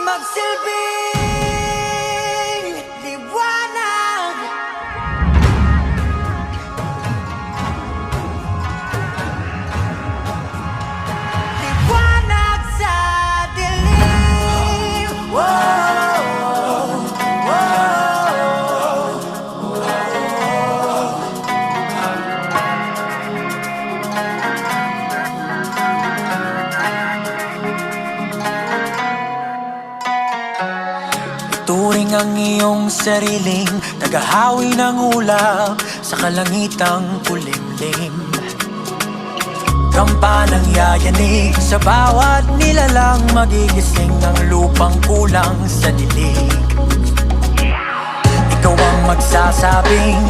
magsilbing liwanag. Liwanag sa dilim. Whoa, whoa, turing ang iyong sariling tagahawi ng ulap sa kalangitang kulimlim. Kampanang yayanig sa bawat nilalang, magigising ng lupang kulang sa dilig. Ikaw ang magsasabing